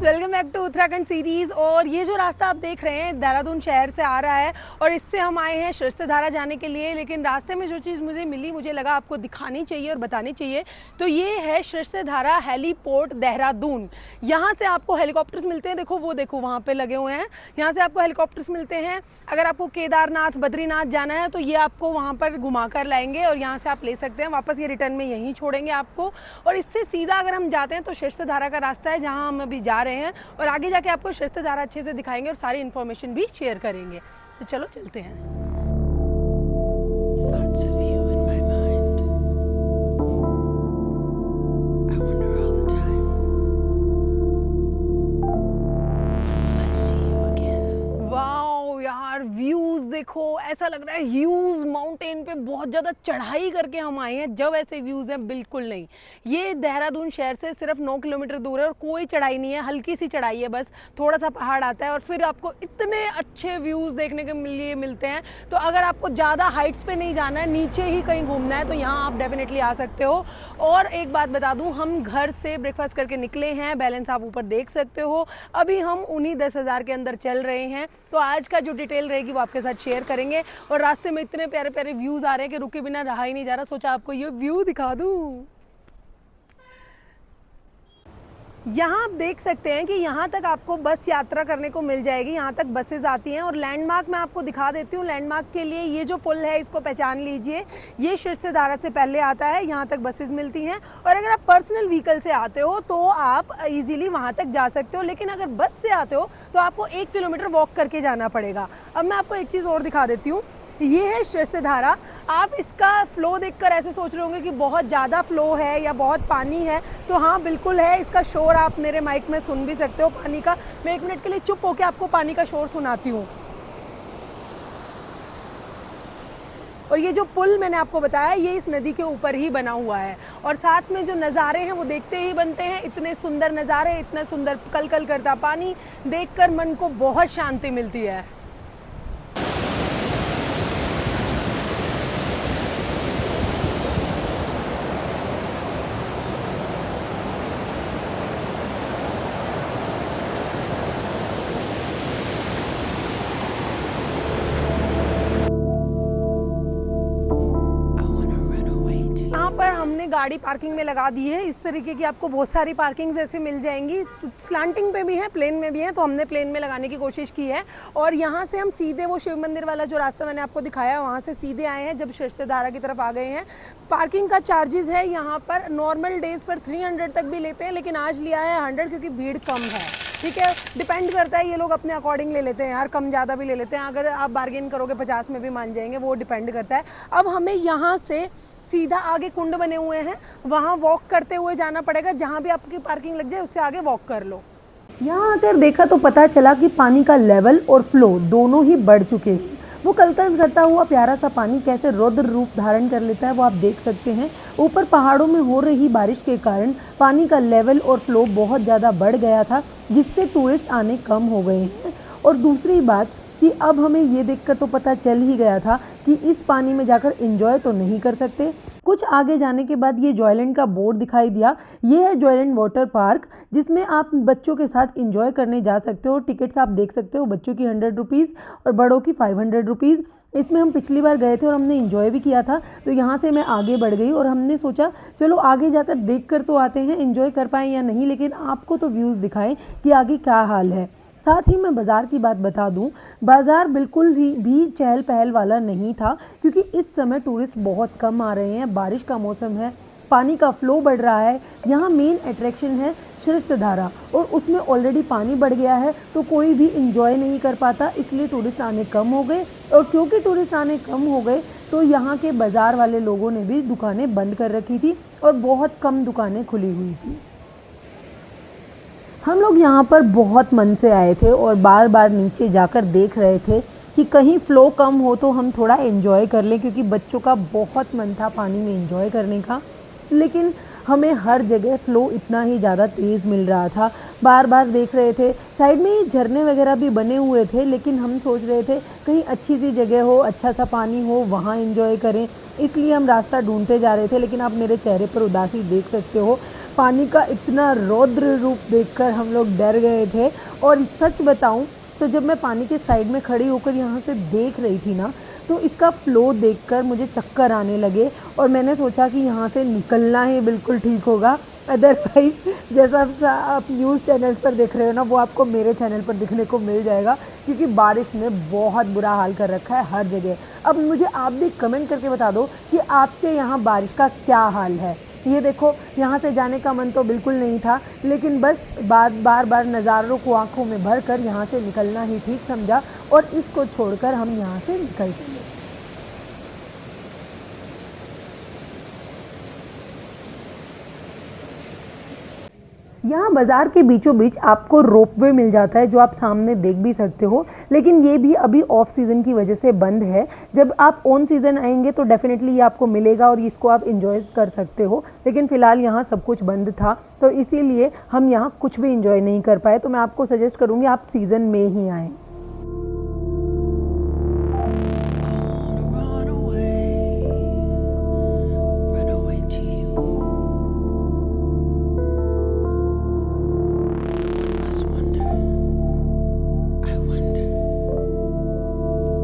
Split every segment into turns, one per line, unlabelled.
Friends, welcome back to Uttarakhand series. और ये जो रास्ता आप देख रहे हैं देहरादून शहर से आ रहा है और इससे हम आए हैं शस्त्रधारा जाने के लिए। लेकिन रास्ते में जो चीज़ मुझे मिली, मुझे लगा आपको दिखानी चाहिए और बतानी चाहिए। तो ये है शस्त्रधारा हेलीपोर्ट देहरादून। यहाँ से आपको हेलीकॉप्टर्स मिलते हैं, देखो वो देखो वहाँ पे लगे हुए हैं। यहाँ से आपको हेलीकॉप्टर्स मिलते हैं। अगर आपको केदारनाथ बद्रीनाथ जाना है तो ये आपको वहाँ पर घुमा कर लाएंगे और यहाँ से आप ले सकते हैं। वापस ये रिटर्न में यहीं छोड़ेंगे आपको। और इससे सीधा अगर हम जाते हैं तो शस्त्रधारा का रास्ता है जहाँ हम अभी जा रहे हैं, और आगे जाके आपको शस्त्रधारा अच्छे से दिखाएंगे और सारी इन्फॉर्मेशन भी शेयर करेंगे। तो चलो चलते हैं।
Thoughts of you in my mind. I wonder all the time. When will I see you again?
Wow यार, व्यूज देखो, ऐसा लग रहा है ह्यूज माउंटेन पे बहुत ज़्यादा चढ़ाई करके हम आए हैं। जब ऐसे व्यूज़ हैं, बिल्कुल नहीं। ये देहरादून शहर से सिर्फ 9 किलोमीटर दूर है और कोई चढ़ाई नहीं है, हल्की सी चढ़ाई है, बस थोड़ा सा पहाड़ आता है और फिर आपको इतने अच्छे व्यूज़ देखने के लिए मिलते हैं। तो अगर आपको ज़्यादा हाइट्स पे नहीं जाना है, नीचे ही कहीं घूमना है, तो यहाँ आप डेफिनेटली आ सकते हो। और एक बात बता दूँ, हम घर से ब्रेकफास्ट करके निकले हैं, बैलेंस आप ऊपर देख सकते हो। अभी हम उन्हीं 10,000 के अंदर चल रहे हैं। तो आज का जो डिटेल रहेगी वो आपके साथ शेयर करेंगे। और रास्ते में इतने प्यारे प्यारे व्यूज़ आ रहे हैं कि रुके बिना रहा ही नहीं जा रहा। सोचा आपको ये व्यू दिखा दूँ। यहाँ आप देख सकते हैं कि यहाँ तक आपको बस यात्रा करने को मिल जाएगी। यहाँ तक बसेज आती हैं और लैंडमार्क मैं आपको दिखा देती हूँ। लैंडमार्क के लिए ये जो पुल है इसको पहचान लीजिए, ये शस्त्रधारा से पहले आता है। यहाँ तक बसेज मिलती हैं और अगर आप पर्सनल व्हीकल से आते हो तो आप इजीली वहाँ तक जा सकते हो। लेकिन अगर बस से आते हो तो आपको 1 किलोमीटर वॉक करके जाना पड़ेगा। अब मैं आपको एक चीज़ और दिखा देती हूँ। ये है शस्त्रधारा। आप इसका फ़्लो देखकर ऐसे सोच रहे होंगे कि बहुत ज़्यादा फ़्लो है या बहुत पानी है, तो हाँ बिल्कुल है। इसका शोर आप मेरे माइक में सुन भी सकते हो पानी का। मैं 1 मिनट के लिए चुप होकर आपको पानी का शोर सुनाती हूँ। और ये जो पुल मैंने आपको बताया, ये इस नदी के ऊपर ही बना हुआ है और साथ में जो नज़ारे हैं वो देखते ही बनते हैं। इतने सुंदर नज़ारे, इतना सुंदर कल कल करता पानी देखकर मन को बहुत शांति मिलती है।
I wanna run away to you.
यहाँ पर हमने गाड़ी पार्किंग में लगा दी है। इस तरीके की आपको बहुत सारी पार्किंग्स ऐसे मिल जाएंगी। स्लांटिंग पे भी है, प्लेन में भी है, तो हमने प्लेन में लगाने की कोशिश की है। और यहाँ से हम सीधे वो शिव मंदिर वाला जो रास्ता मैंने आपको दिखाया, वहाँ से सीधे आए हैं जब शस्त्रधारा की तरफ आ गए हैं। पार्किंग का चार्जेस है यहाँ पर, नॉर्मल डेज पर 300 तक भी लेते हैं, लेकिन आज लिया है 100 क्योंकि भीड़ कम है। ठीक है, डिपेंड करता है, ये लोग अपने अकॉर्डिंग ले लेते हैं यार, कम ज़्यादा भी ले लेते हैं। अगर आप बार्गेन करोगे 50 में भी मान जाएंगे, वो डिपेंड करता है। अब हमें यहाँ से सीधा आगे कुंड बने हुए हैं, वहाँ वॉक करते हुए जाना पड़ेगा। जहाँ भी आपकी पार्किंग लग जाए उससे आगे वॉक कर लो।
यहाँ आकर देखा तो पता चला कि पानी का लेवल और फ्लो दोनों ही बढ़ चुके हैं। वो कलकल करता हुआ प्यारा सा पानी कैसे रौद्र रूप धारण कर लेता है वो आप देख सकते हैं। ऊपर पहाड़ों में हो रही बारिश के कारण पानी का लेवल और फ्लो बहुत ज़्यादा बढ़ गया था, जिससे टूरिस्ट आने कम हो गए हैं। और दूसरी बात कि अब हमें ये देखकर तो पता चल ही गया था कि इस पानी में जाकर एंजॉय तो नहीं कर सकते। कुछ आगे जाने के बाद ये जॉयलैंड का बोर्ड दिखाई दिया। ये है जॉयलैंड वाटर पार्क, जिसमें आप बच्चों के साथ एंजॉय करने जा सकते हो। टिकट्स आप देख सकते हो, बच्चों की 100 रुपीज़ और बड़ों की 500 रुपीज़। इसमें हम पिछली बार गए थे और हमने एंजॉय भी किया था। तो यहाँ से मैं आगे बढ़ गई और हमने सोचा चलो आगे जाकर देख कर तो आते हैं, एंजॉय कर पाएँ या नहीं, लेकिन आपको तो व्यूज़ दिखाएं कि आगे क्या हाल है। साथ ही मैं बाज़ार की बात बता दूं, बाज़ार बिल्कुल भी चहल पहल वाला नहीं था, क्योंकि इस समय टूरिस्ट बहुत कम आ रहे हैं। बारिश का मौसम है, पानी का फ्लो बढ़ रहा है। यहाँ मेन अट्रैक्शन है शस्त्रधारा और उसमें ऑलरेडी पानी बढ़ गया है, तो कोई भी इंजॉय नहीं कर पाता, इसलिए टूरिस्ट आने कम हो गए। और क्योंकि टूरिस्ट आने कम हो गए तो यहाँ के बाज़ार वाले लोगों ने भी दुकानें बंद कर रखी थी और बहुत कम दुकानें खुली हुई थी। हम लोग यहाँ पर बहुत मन से आए थे और बार बार नीचे जाकर देख रहे थे कि कहीं फ़्लो कम हो तो हम थोड़ा एंजॉय कर लें, क्योंकि बच्चों का बहुत मन था पानी में एंजॉय करने का। लेकिन हमें हर जगह फ़्लो इतना ही ज़्यादा तेज़ मिल रहा था। बार बार देख रहे थे, साइड में ये झरने वगैरह भी बने हुए थे, लेकिन हम सोच रहे थे कहीं अच्छी सी जगह हो, अच्छा सा पानी हो, वहाँ एंजॉय करें। इसलिए हम रास्ता ढूंढते जा रहे थे। लेकिन आप मेरे चेहरे पर उदासी देख सकते हो। पानी का इतना रौद्र रूप देखकर हम लोग डर गए थे। और सच बताऊं तो जब मैं पानी के साइड में खड़ी होकर यहाँ से देख रही थी ना, तो इसका फ़्लो देखकर मुझे चक्कर आने लगे और मैंने सोचा कि यहाँ से निकलना ही बिल्कुल ठीक होगा। अदरवाइज़ जैसा आप न्यूज़ चैनल्स पर देख रहे हो ना, वो आपको मेरे चैनल पर दिखने को मिल जाएगा, क्योंकि बारिश ने बहुत बुरा हाल कर रखा है हर जगह। अब मुझे आप भी कमेंट करके बता दो कि आपके यहाँ बारिश का क्या हाल है। ये देखो, यहाँ से जाने का मन तो बिल्कुल नहीं था, लेकिन बस बार बार नज़ारों को आंखों में भर कर यहाँ से निकलना ही ठीक समझा और इसको छोड़कर हम यहाँ से निकल चले। यहाँ बाज़ार के बीचों बीच आपको रोपवे मिल जाता है, जो आप सामने देख भी सकते हो, लेकिन ये भी अभी ऑफ सीज़न की वजह से बंद है। जब आप ऑन सीज़न आएंगे तो डेफिनेटली ये आपको मिलेगा और इसको आप इंजॉय कर सकते हो, लेकिन फ़िलहाल यहाँ सब कुछ बंद था, तो इसीलिए हम यहाँ कुछ भी इंजॉय नहीं कर पाए। तो मैं आपको सजेस्ट करूँगी आप सीज़न में ही आएँ।
Run away to you. One must wonder, I wonder,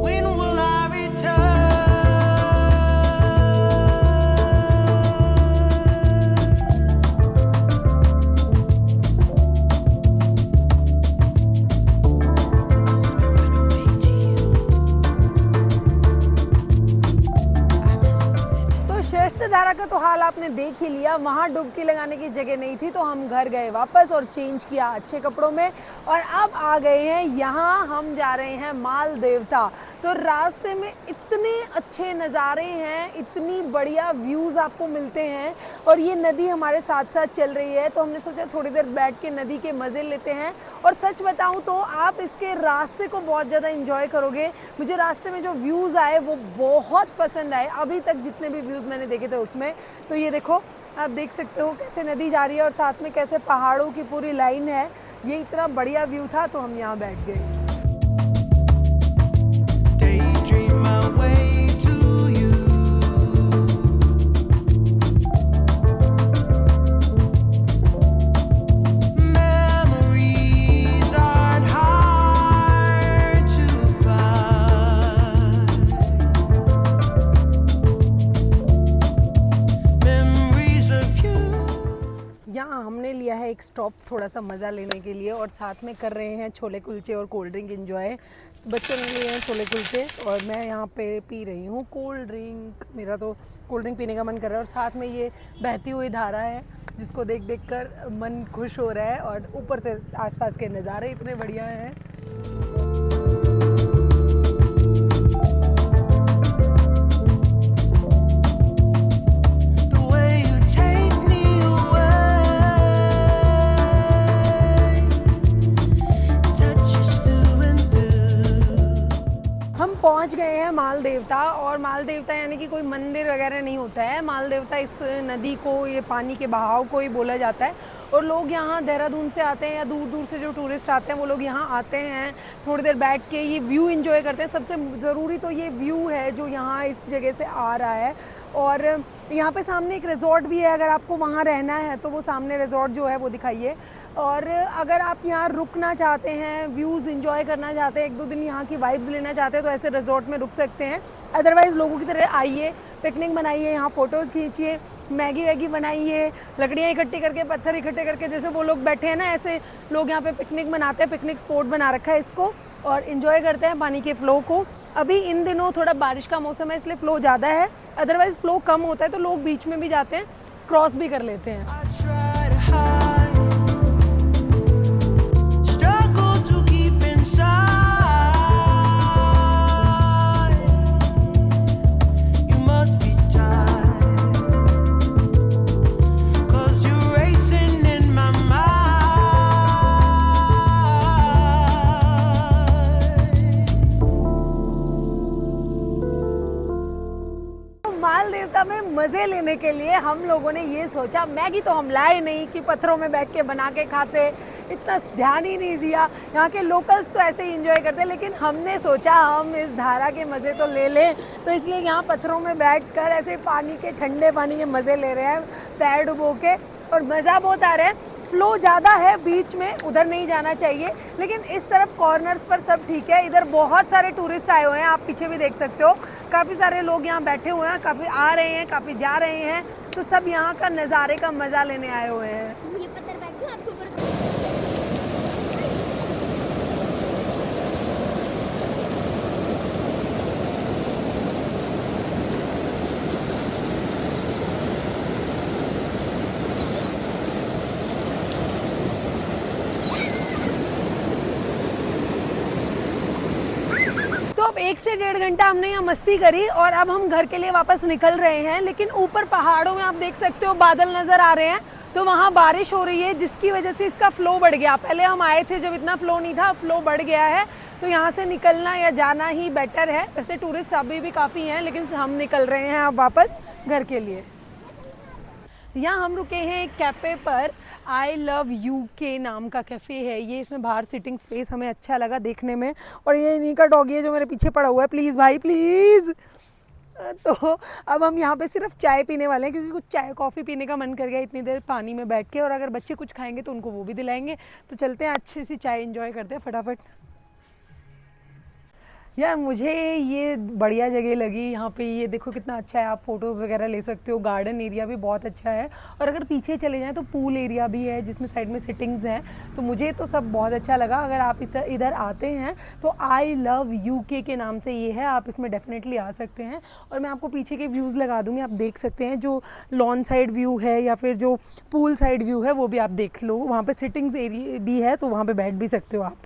when will I return?
तो शस्त्रधारा का तो हाल आपने देख ही लिया। वहाँ डुबकी लगाने की जगह नहीं थी, तो हम घर गए वापस और चेंज किया अच्छे कपड़ों में, और अब आ गए हैं यहाँ। हम जा रहे हैं माल देवता। तो रास्ते में इतने अच्छे नज़ारे हैं, इतनी बढ़िया व्यूज़ आपको मिलते हैं, और ये नदी हमारे साथ साथ चल रही है, तो हमने सोचा थोड़ी देर बैठ के नदी के मज़े लेते हैं। और सच बताऊं तो आप इसके रास्ते को बहुत ज़्यादा इंजॉय करोगे। मुझे रास्ते में जो व्यूज़ आए वो बहुत पसंद आए, अभी तक जितने भी व्यूज़ मैंने देखे थे उसमें। तो ये देखो, आप देख सकते हो कैसे नदी जा रही है और साथ में कैसे पहाड़ों की पूरी लाइन है। ये इतना बढ़िया व्यू था, तो हम यहाँ बैठ गए।
Daydream my way to you. Memories aren't hard to find. Memories of you.
यहाँ हमने लिया है एक स्टॉप थोड़ा सा मज़ा लेने के लिए, और साथ में कर रहे हैं छोले कुलचे और कोल्ड ड्रिंक एंजॉय। बच्चों ने लिए हैं छोले कुलचे और मैं यहाँ पे पी रही हूँ कोल्ड ड्रिंक। मेरा तो कोल्ड ड्रिंक पीने का मन कर रहा है, और साथ में ये बहती हुई धारा है जिसको देख देख कर मन खुश हो रहा है, और ऊपर से आसपास के नज़ारे इतने बढ़िया हैं।
The way you take me away, touches through and through.
हम पहुंच गए हैं माल देवता। और माल देवता यानी कि कोई मंदिर वगैरह नहीं होता है। माल देवता इस नदी को, ये पानी के बहाव को ही बोला जाता है, और लोग यहाँ देहरादून से आते हैं या दूर दूर से जो टूरिस्ट आते हैं वो लोग यहाँ आते हैं, थोड़ी देर बैठ के ये व्यू एंजॉय करते हैं। सबसे ज़रूरी तो ये व्यू है जो यहाँ इस जगह से आ रहा है। और यहाँ पे सामने एक रिजॉर्ट भी है, अगर आपको वहाँ रहना है तो वो सामने रिजॉर्ट जो है वो दिखाइए। और अगर आप यहाँ रुकना चाहते हैं, व्यूज़ एंजॉय करना चाहते हैं, एक दो दिन यहाँ की वाइब्स लेना चाहते हैं, तो ऐसे रिजॉर्ट में रुक सकते हैं। अदरवाइज़ लोगों की तरह आइए, पिकनिक बनाइए, यहाँ फ़ोटोज़ खींचिए, मैगी वैगी बनाइए, लकड़ियाँ इकट्ठी करके, पत्थर इकट्ठे करके, जैसे वो लोग बैठे हैं ना, ऐसे लोग यहाँ पे पिकनिक मनाते हैं। पिकनिक स्पॉट बना रखा है इसको, और इन्जॉय करते हैं पानी के फ़्लो को। अभी इन दिनों थोड़ा बारिश का मौसम है, इसलिए फ़्लो ज़्यादा है, अदरवाइज़ फ़्लो कम होता है, तो लोग बीच में भी जाते हैं, क्रॉस भी कर लेते हैं।
I try to hide, struggle to keep inside. You must be tired, 'cause you're racing in my mind.
माल देवता में मज़े लेने के लिए हम लोगों ने ये सोचा, मैगी तो हम लाए नहीं कि पत्थरों में बैठ के बना के खाते, इतना ध्यान ही नहीं दिया। यहाँ के लोकल्स तो ऐसे ही इंजॉय करते हैं, लेकिन हमने सोचा हम इस धारा के मज़े तो ले लें, तो इसलिए यहाँ पत्थरों में बैठकर ऐसे पानी के, ठंडे पानी के मज़े ले रहे हैं पैर डुबो के, और मज़ा बहुत आ रहा है। फ्लो ज़्यादा है बीच में, उधर नहीं जाना चाहिए, लेकिन इस तरफ कॉर्नर्स पर सब ठीक है। इधर बहुत सारे टूरिस्ट आए हुए हैं, आप पीछे भी देख सकते हो, काफ़ी सारे लोग यहाँ बैठे हुए हैं, काफ़ी आ रहे हैं, काफ़ी जा रहे हैं, तो सब यहाँ का नज़ारे का मज़ा लेने आए हुए हैं।
ये पत्थर बैठ जाओ आपके ऊपर।
तो अब 1 से 1.5 घंटा हमने यहाँ मस्ती करी और अब हम घर के लिए वापस निकल रहे हैं। लेकिन ऊपर पहाड़ों में आप देख सकते हो बादल नज़र आ रहे हैं, तो वहाँ बारिश हो रही है, जिसकी वजह से इसका फ़्लो बढ़ गया। पहले हम आए थे जब इतना फ़्लो नहीं था, फ़्लो बढ़ गया है, तो यहाँ से निकलना या जाना ही बेटर है। वैसे टूरिस्ट अभी भी काफ़ी हैं, लेकिन हम निकल रहे हैं अब वापस घर के लिए। यहाँ हम रुके हैं एक कैफ़े पर, आई लव यूके नाम का कैफ़े है ये। इसमें बाहर सिटिंग स्पेस हमें अच्छा लगा देखने में, और ये इन्हीं का डॉगी है जो मेरे पीछे पड़ा हुआ है, प्लीज़ भाई प्लीज़। तो अब हम यहाँ पे सिर्फ चाय पीने वाले हैं, क्योंकि कुछ चाय कॉफ़ी पीने का मन कर गया इतनी देर पानी में बैठ के, और अगर बच्चे कुछ खाएंगे तो उनको वो भी दिलाएंगे। तो चलते हैं, अच्छी सी चाय एंजॉय करते हैं फटाफट। यार मुझे ये बढ़िया जगह लगी, यहाँ पे ये देखो कितना अच्छा है, आप फोटोज़ वगैरह ले सकते हो, गार्डन एरिया भी बहुत अच्छा है, और अगर पीछे चले जाएं तो पूल एरिया भी है जिसमें साइड में सिटिंग्स हैं। तो मुझे तो सब बहुत अच्छा लगा। अगर आप इधर आते हैं तो आई लव यूके के नाम से ये है, आप इसमें डेफिनेटली आ सकते हैं। और मैं आपको पीछे के व्यूज़ लगा दूँगी, आप देख सकते हैं, जो लॉन साइड व्यू है या फिर जो पूल साइड व्यू है वो भी आप देख लो। वहाँ पर सिटिंग्स एरिया भी है, तो वहाँ पर बैठ भी सकते हो आप।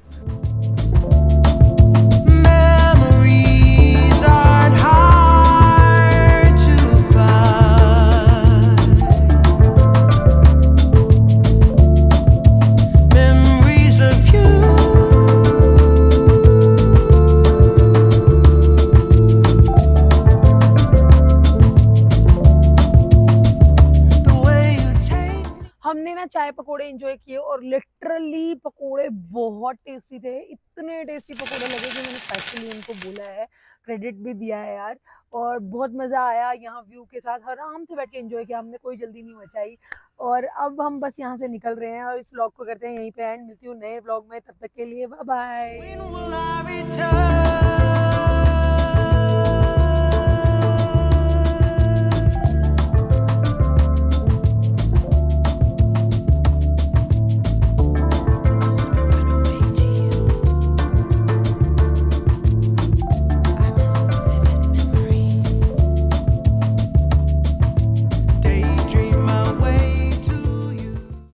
Memories aren't hard to find. Memories of you. The way you take.
हमने ना चाय पकोड़े एंजॉय किए, और लिटरली पकोड़े बहुत टेस्टी थे, इतने टेस्टी पकोड़े लगे कि मैंने स्पेशली उनको बोला है, क्रेडिट भी दिया है यार। और बहुत मज़ा आया यहाँ व्यू के साथ, आराम से बैठ के एंजॉय किया हमने, कोई जल्दी नहीं मचाई। और अब हम बस यहाँ से निकल रहे हैं, और इस व्लॉग को करते हैं यहीं पे एंड। मिलती हूँ नए व्लॉग में, तब तक के लिए bye bye.
When will I return?